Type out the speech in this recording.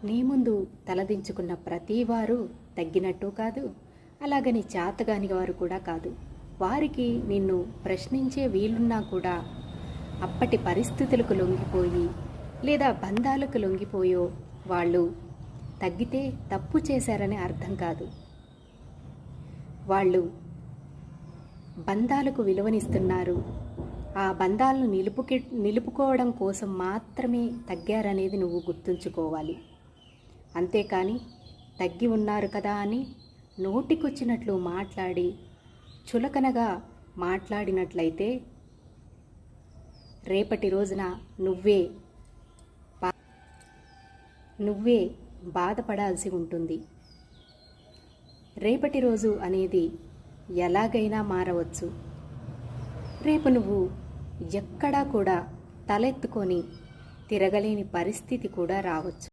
నీ ముందు తలదించుకున్న ప్రతివారు తగ్గినట్టు కాదు, అలాగని చేతగాని వారు కూడా కాదు. వారికి నిన్ను ప్రశ్నించే వీలున్నా కూడా అప్పటి పరిస్థితులకు లొంగిపోయి లేదా బంధాలకు లొంగిపోయో వాళ్ళు తగ్గితే తప్పు చేశారని అర్థం కాదు. వాళ్ళు బంధాలకు విలువనిస్తున్నారు, ఆ బంధాలను నిలుపుకోవడం కోసం మాత్రమే తగ్గారనేది నువ్వు గుర్తుంచుకోవాలి. అంతేకాని తగ్గి ఉన్నారు కదా అని నోటికొచ్చినట్లు మాట్లాడి చులకనగా మాట్లాడినట్లయితే రేపటి రోజున నువ్వే బాధపడాల్సి ఉంటుంది. రేపటి రోజు అనేది ఎలాగైనా మారవచ్చు. రేపు నువ్వు ఎక్కడా కూడా తలెత్తుకొని తిరగలేని పరిస్థితి కూడా రావచ్చు.